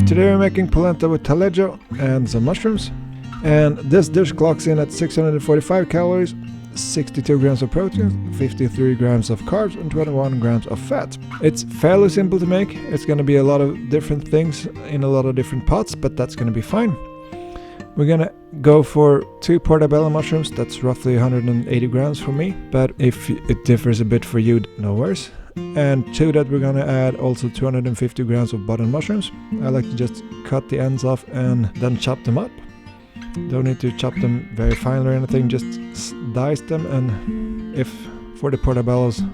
Today we're making polenta with taleggio and some mushrooms. And this dish clocks in at 645 calories, 62 grams of protein, 53 grams of carbs, and 21 grams of fat. It's fairly simple to make. It's going to be a lot of different things in a lot of different pots, but that's going to be fine. We're going to go for 2 Portabello mushrooms. That's roughly 180 grams for me, but if it differs a bit for you, no worries. And to that we're going to add also 250 grams of button mushrooms. I like to just cut the ends off and then chop them up. Don't need to chop them very finely or anything, just dice them, and if for the portabellos,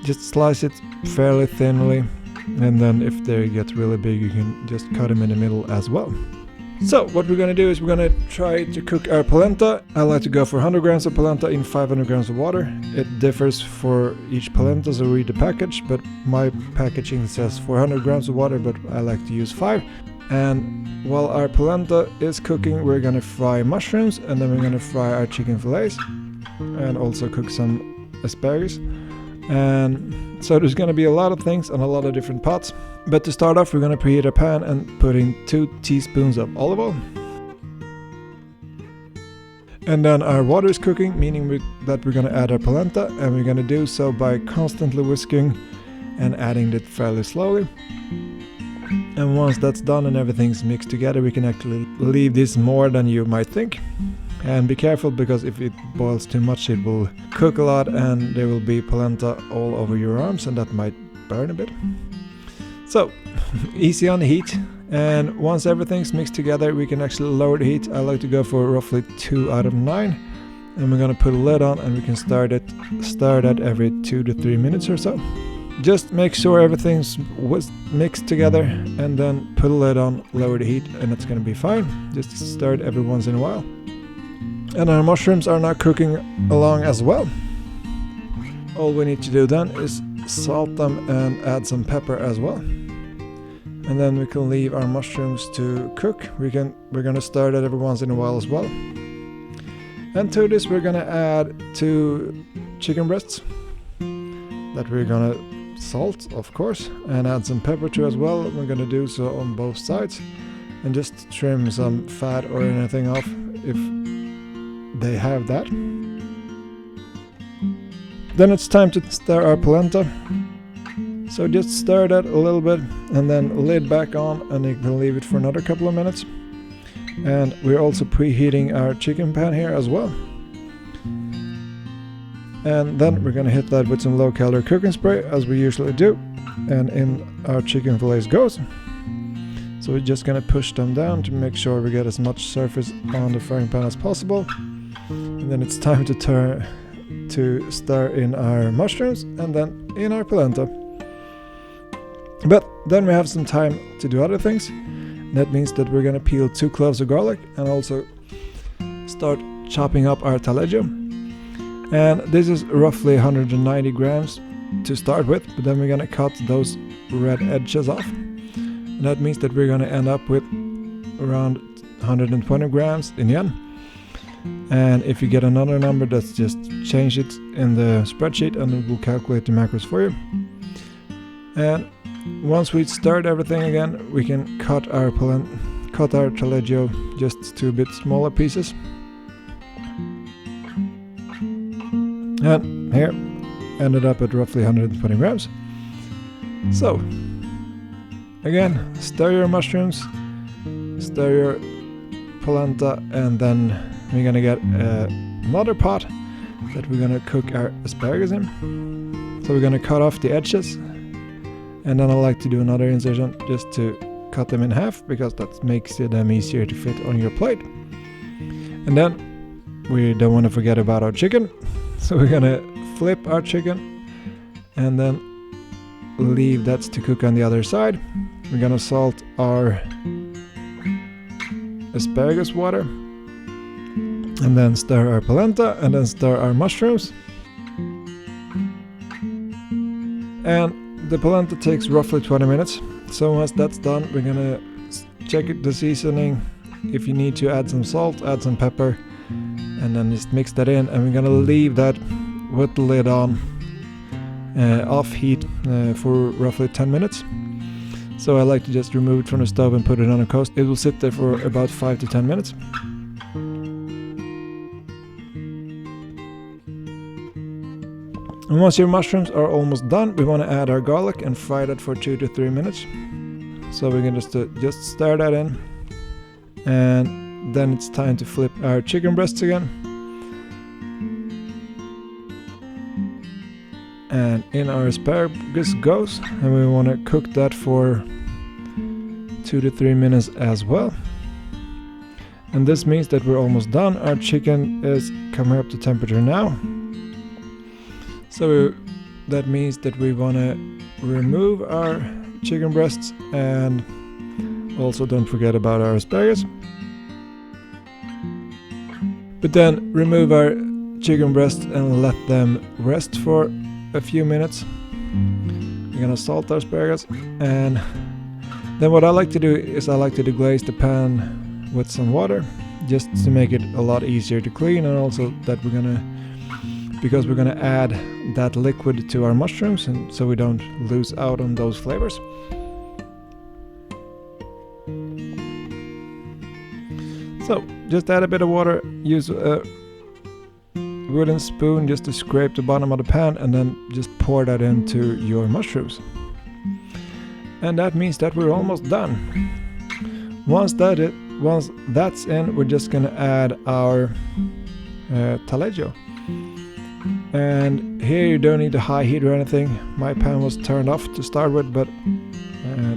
just slice it fairly thinly, and then if they get really big you can just cut them in the middle as well. So what we're going to do is we're going to try to cook our polenta. I like to go for 100 grams of polenta in 500 grams of water. It differs for each polenta, so read the package, but my packaging says 400 grams of water, but I like to use 5. And while our polenta is cooking, we're going to fry mushrooms, and then we're going to fry our chicken fillets and also cook some asparagus. And so there's going to be a lot of things on a lot of different pots. But to start off, we're going to preheat a pan and put in 2 teaspoons of olive oil. And then our water is cooking, meaning that we're going to add our polenta, and we're going to do so by constantly whisking and adding it fairly slowly. And once that's done and everything's mixed together, we can actually leave this more than you might think. And be careful, because if it boils too much it will cook a lot and there will be polenta all over your arms and that might burn a bit. So easy on the heat, and once everything's mixed together we can actually lower the heat. I like to go for roughly 2 out of 9, and we're gonna put a lid on, and we can stir that every 2 to 3 minutes or so. Just make sure everything's mixed together, and then put a lid on, lower the heat, and it's gonna be fine. Just stir it every once in a while. And our mushrooms are now cooking along as well. All we need to do then is salt them and add some pepper as well. And then we can leave our mushrooms to cook. We're gonna stir that every once in a while as well. And to this we're gonna add 2 chicken breasts that we're gonna salt, of course, and add some pepper to as well. We're gonna do so on both sides, and just trim some fat or anything off if they have that. Then it's time to stir our polenta. So just stir that a little bit and then lid back on, and you can leave it for another couple of minutes. And we're also preheating our chicken pan here as well. And then we're gonna hit that with some low calorie cooking spray as we usually do, and in our chicken fillets goes. So we're just gonna push them down to make sure we get as much surface on the frying pan as possible. And then it's time to stir in our mushrooms and then in our polenta. But then we have some time to do other things. That means that we're gonna peel 2 cloves of garlic and also start chopping up our taleggio. And this is roughly 190 grams to start with, but then we're gonna cut those red edges off. And that means that we're gonna end up with around 120 grams in the end. And if you get another number, that's just change it in the spreadsheet and it will calculate the macros for you. And once we stirred everything again, we can cut our taleggio just to a bit smaller pieces. And here ended up at roughly 120 grams. So again, stir your mushrooms, stir your polenta, and then we're gonna get another pot that we're gonna cook our asparagus in. So we're gonna cut off the edges, and then I like to do another incision just to cut them in half, because that makes them easier to fit on your plate. And then we don't want to forget about our chicken, so we're gonna flip our chicken and then leave that to cook on the other side. We're gonna salt our asparagus water, and then stir our polenta, and then stir our mushrooms. And the polenta takes roughly 20 minutes. So once that's done, we're gonna check the seasoning. If you need to add some salt, add some pepper, and then just mix that in. And we're gonna leave that with the lid on, off heat, for roughly 10 minutes. So I like to just remove it from the stove and put it on a coast. It will sit there for about 5 to 10 minutes. And once your mushrooms are almost done, we want to add our garlic and fry that for 2 to 3 minutes. So we can just stir that in, and then it's time to flip our chicken breasts again. And in our asparagus goes, and we want to cook that for 2 to 3 minutes as well. And this means that we're almost done. Our chicken is coming up to temperature now. So that means that we want to remove our chicken breasts, and also don't forget about our asparagus. But then remove our chicken breasts and let them rest for a few minutes. We're gonna salt our asparagus, and then what I like to do is I like to deglaze the pan with some water, just to make it a lot easier to clean, and also that because we're gonna add that liquid to our mushrooms, and so we don't lose out on those flavors. So just add a bit of water, use a wooden spoon just to scrape the bottom of the pan, and then just pour that into your mushrooms. And that means that we're almost done. Once that's in, we're just gonna add our Taleggio. And here you don't need a high heat or anything. My pan was turned off to start with, but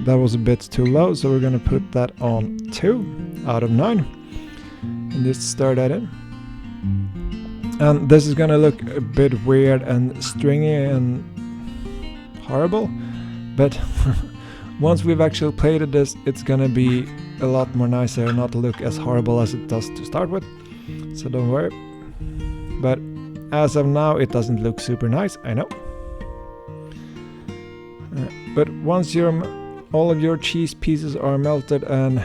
that was a bit too low, so we're gonna put that on 2 out of 9 and just stir that in. And this is gonna look a bit weird and stringy and horrible, but once we've actually plated this, it's gonna be a lot more nicer and not look as horrible as it does to start with, so don't worry. But as of now, it doesn't look super nice, I know. But once all of your cheese pieces are melted and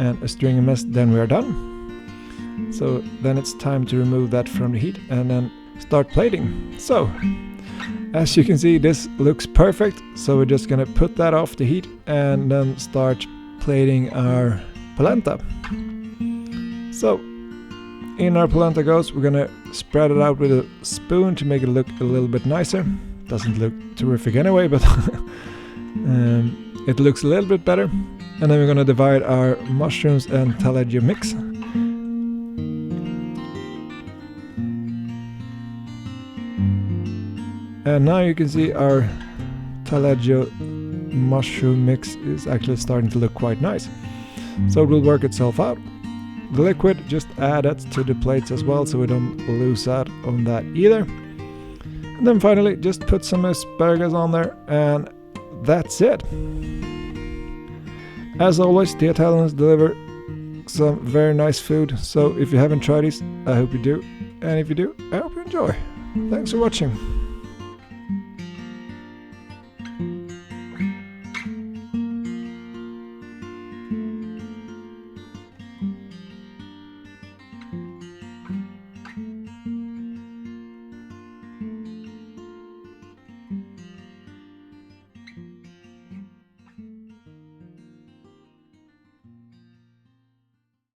a stringy mess, then we are done. So then it's time to remove that from the heat and then start plating. So as you can see, this looks perfect. So we're just gonna put that off the heat and then start plating our polenta. So in our polenta goes, we're gonna spread it out with a spoon to make it look a little bit nicer. Doesn't look terrific anyway, but it looks a little bit better. And then we're gonna divide our mushrooms and Taleggio mix. And now you can see our Taleggio mushroom mix is actually starting to look quite nice. So it will work itself out. The liquid, just add it to the plates as well, so we don't lose out on that either. And then finally, just put some asparagus on there, and that's it. As always, the Italians deliver some very nice food, so if you haven't tried these, I hope you do. And if you do, I hope you enjoy. Thanks for watching.